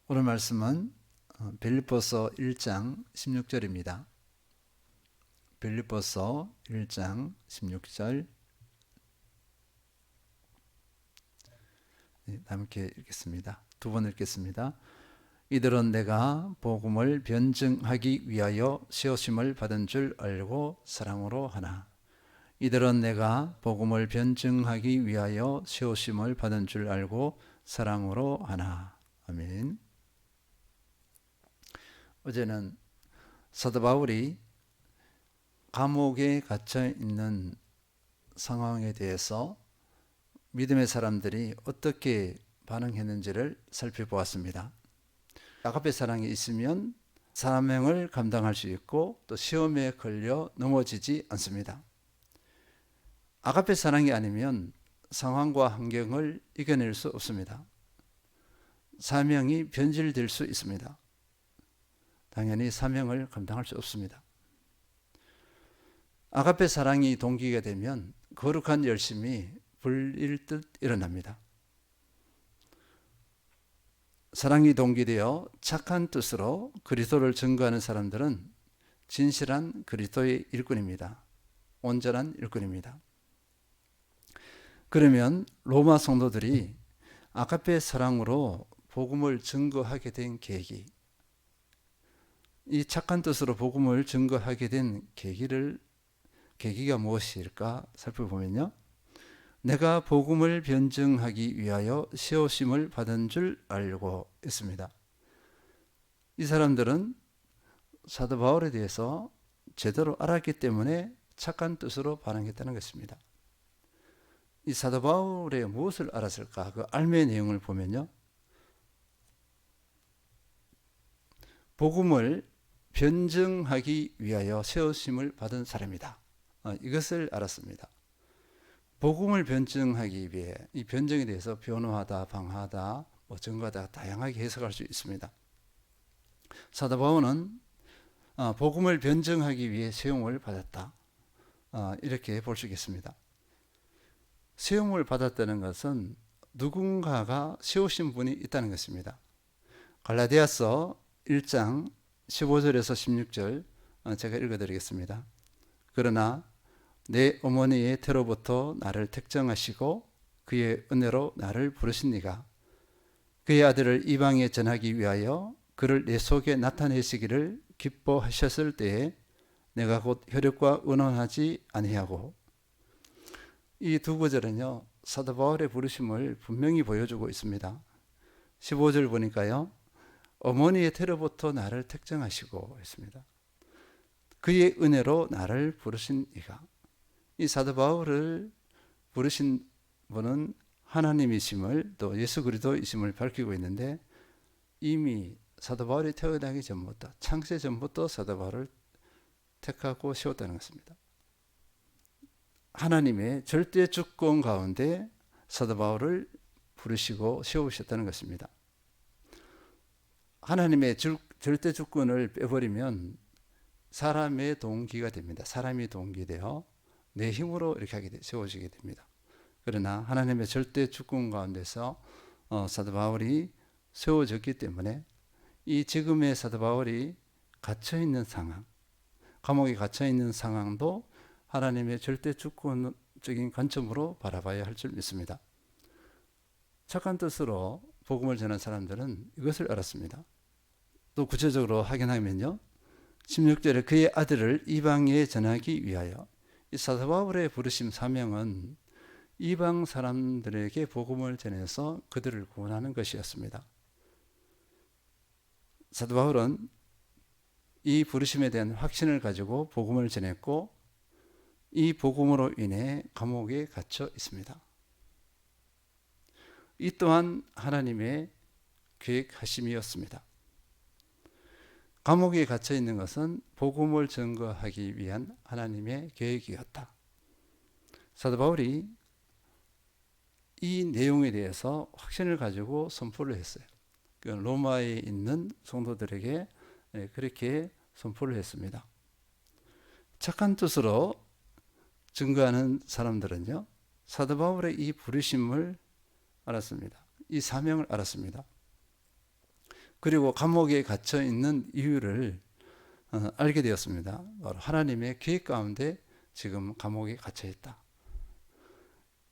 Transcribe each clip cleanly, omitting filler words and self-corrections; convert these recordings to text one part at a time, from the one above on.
오늘 말씀은 빌립보서 1장 16절입니다. 빌립보서 1장 16절 함께 읽겠습니다. 두 번 읽겠습니다. 이들은 내가 복음을 변증하기 위하여 세우심을 받은 줄 알고 사랑으로 하나. 이들은 내가 복음을 변증하기 위하여 세우심을 받은 줄 알고 사랑으로 하나. 아멘. 어제는 사도 바울이 감옥에 갇혀 있는 상황에 대해서 믿음의 사람들이 어떻게 반응했는지를 살펴보았습니다. 아가페 사랑이 있으면 사명을 감당할 수 있고 또 시험에 걸려 넘어지지 않습니다. 아가페 사랑이 아니면 상황과 환경을 이겨낼 수 없습니다. 사명이 변질될 수 있습니다. 당연히 사명을 감당할 수 없습니다. 아가페 사랑이 동기가 되면 거룩한 열심이 불일 듯 일어납니다. 사랑이 동기되어 착한 뜻으로 그리스도를 증거하는 사람들은 진실한 그리스도의 일꾼입니다. 온전한 일꾼입니다. 그러면 로마 성도들이 아가페 사랑으로 복음을 증거하게 된 계기, 이 착한 뜻으로 복음을 증거하게 된 계기가 무엇일까 살펴보면요. 내가 복음을 변증하기 위하여 세우심을 받은 줄 알고 있습니다. 이 사람들은 사도 바울에 대해서 제대로 알았기 때문에 착한 뜻으로 반응했다는 것입니다. 이 사도 바울의 무엇을 알았을까? 그 알매의 내용을 보면요. 복음을 변증하기 위하여 세우심을 받은 사람이다. 이것을 알았습니다. 복음을 변증하기 위해, 이 변증에 대해서 변호하다, 방하다, 증거하다 다양하게 해석할 수 있습니다. 사도 바울은 복음을 변증하기 위해 세움을 받았다. 이렇게 볼 수 있겠습니다. 세움을 받았다는 것은 누군가가 세우신 분이 있다는 것입니다. 갈라디아서 1장 15절에서 16절 제가 읽어드리겠습니다. 그러나 내 어머니의 태로부터 나를 택정하시고 그의 은혜로 나를 부르신 이가 그의 아들을 이방에 전하기 위하여 그를 내 속에 나타내시기를 기뻐하셨을 때에 내가 곧 혈육과 의논하지 아니하고. 이 두 구절은요, 사도 바울의 부르심을 분명히 보여주고 있습니다. 15절 보니까요, 어머니의 태로부터 나를 택정하시고 했습니다. 그의 은혜로 나를 부르신 이가. 이 사도 바울을 부르신 분은 하나님이심을 또 예수 그리스도이심을 밝히고 있는데, 이미 사도 바울이 태어나기 전부터, 창세 전부터 사도 바울을 택하고 세웠다는 것입니다. 하나님의 절대 주권 가운데 사도 바울을 부르시고 세우셨다는 것입니다. 하나님의 절대 주권을 빼버리면 사람의 동기가 됩니다. 사람이 동기되어 내 힘으로 이렇게 세워지게 됩니다. 그러나 하나님의 절대 주권 가운데서 사도 바울이 세워졌기 때문에 이 지금의 사도 바울이 갇혀있는 상황, 감옥에 갇혀있는 상황도 하나님의 절대 주권적인 관점으로 바라봐야 할 줄 믿습니다. 착한 뜻으로 복음을 전한 사람들은 이것을 알았습니다. 또 구체적으로 확인하면요, 16절에 그의 아들을 이방에 전하기 위하여. 이 사도 바울의 부르심 사명은 이방 사람들에게 복음을 전해서 그들을 구원하는 것이었습니다. 사도 바울은 이 부르심에 대한 확신을 가지고 복음을 전했고 이 복음으로 인해 감옥에 갇혀 있습니다. 이 또한 하나님의 계획하심이었습니다. 감옥에 갇혀 있는 것은 복음을 증거하기 위한 하나님의 계획이었다. 사도 바울이 이 내용에 대해서 확신을 가지고 선포를 했어요. 로마에 있는 성도들에게 그렇게 선포를 했습니다. 착한 뜻으로 증거하는 사람들은요, 사도 바울의 이 부르심을 알았습니다. 이 사명을 알았습니다. 그리고 감옥에 갇혀 있는 이유를 알게 되었습니다. 바로 하나님의 계획 가운데 지금 감옥에 갇혀 있다.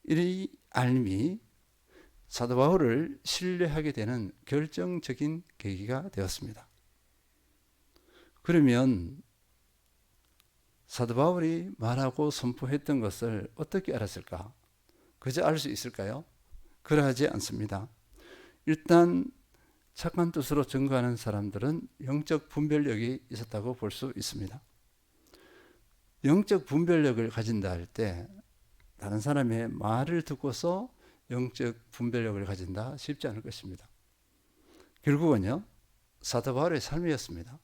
이 알미 사도 바울을 신뢰하게 되는 결정적인 계기가 되었습니다. 그러면 사도 바울이 말하고 선포했던 것을 어떻게 알았을까? 그저 알 수 있을까요? 그러하지 않습니다. 일단 착한 뜻으로 증거하는 사람들은 영적 분별력이 있었다고 볼 수 있습니다. 영적 분별력을 가진다 할 때 다른 사람의 말을 듣고서 영적 분별력을 가진다 쉽지 않을 것입니다. 결국은요, 사도 바울의 삶이었습니다.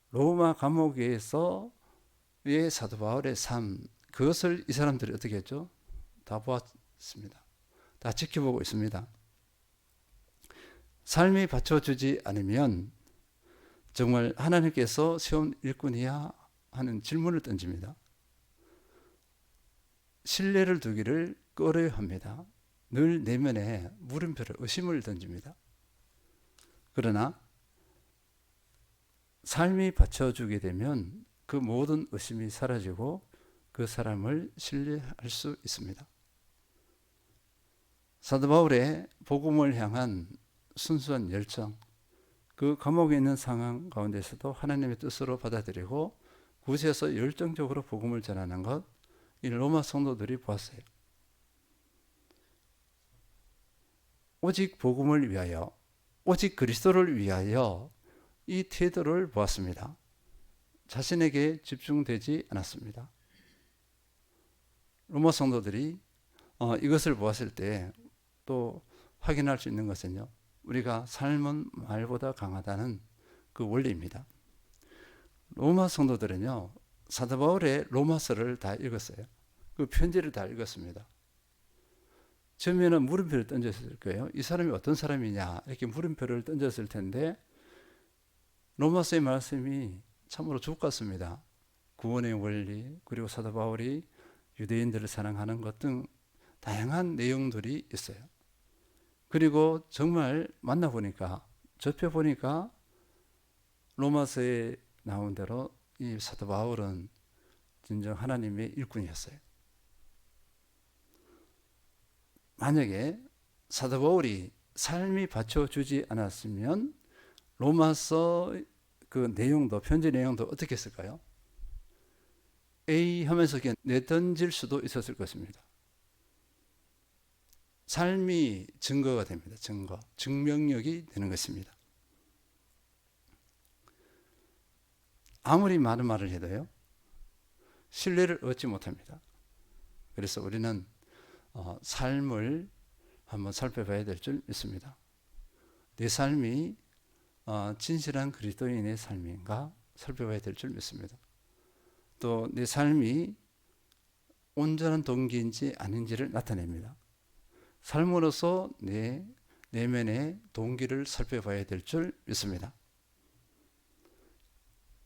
로마 감옥에서의 사도 바울의 삶, 그것을 이 사람들이 어떻게 했죠? 다 보았습니다. 다 지켜보고 있습니다. 삶이 받쳐주지 않으면 정말 하나님께서 세운 일꾼이야 하는 질문을 던집니다. 신뢰를 두기를 꺼려합니다. 늘 내면에 물음표를, 의심을 던집니다. 그러나 삶이 받쳐주게 되면 그 모든 의심이 사라지고 그 사람을 신뢰할 수 있습니다. 사도 바울의 복음을 향한 순수한 열정, 그 감옥에 있는 상황 가운데서도 하나님의 뜻으로 받아들이고 구세서 열정적으로 복음을 전하는 것, 이 로마 성도들이 보았어요. 오직 복음을 위하여, 오직 그리스도를 위하여 이 태도를 보았습니다. 자신에게 집중되지 않았습니다. 로마 성도들이 이것을 보았을 때 또 확인할 수 있는 것은요, 우리가 삶은 말보다 강하다는 그 원리입니다. 로마 성도들은요, 사도 바울의 로마서를 다 읽었어요. 그 편지를 다 읽었습니다. 처음에는 물음표를 던졌을 거예요. 이 사람이 어떤 사람이냐 이렇게 물음표를 던졌을 텐데 로마서의 말씀이 참으로 주옥 같습니다. 구원의 원리, 그리고 사도 바울이 유대인들을 사랑하는 것 등 다양한 내용들이 있어요. 그리고 정말 만나보니까, 접해보니까 로마서에 나온 대로 이 사도 바울은 진정 하나님의 일꾼이었어요. 만약에 사도 바울이 삶이 받쳐주지 않았으면 로마서 그 내용도, 편지 내용도 어떻게 했을까요? A 하면서 그냥 내던질 수도 있었을 것입니다. 삶이 증거가 됩니다. 증명력이 되는 것입니다. 아무리 많은 말을 해도요, 신뢰를 얻지 못합니다. 그래서 우리는 삶을 한번 살펴봐야 될 줄 믿습니다. 내 삶이 진실한 그리스도인의 삶인가 살펴봐야 될 줄 믿습니다. 또 내 삶이 온전한 동기인지 아닌지를 나타냅니다. 삶으로서 내 내면의 동기를 살펴봐야 될 줄 믿습니다.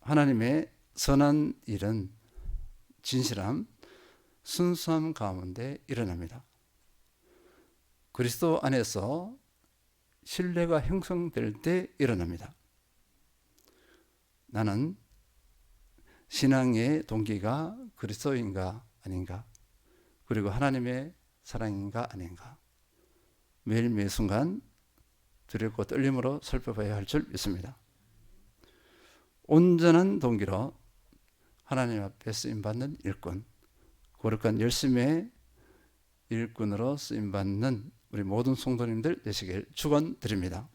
하나님의 선한 일은 진실함, 순수함 가운데 일어납니다. 그리스도 안에서 신뢰가 형성될 때 일어납니다. 나는 신앙의 동기가 그리스도인가 아닌가, 그리고 하나님의 사랑인가 아닌가, 매일 매 순간 두렵고 떨림으로 살펴봐야 할 줄 믿습니다. 온전한 동기로 하나님 앞에 쓰임받는 일꾼, 거룩한 열심의 일꾼으로 쓰임받는 우리 모든 성도님들 되시길 축원드립니다.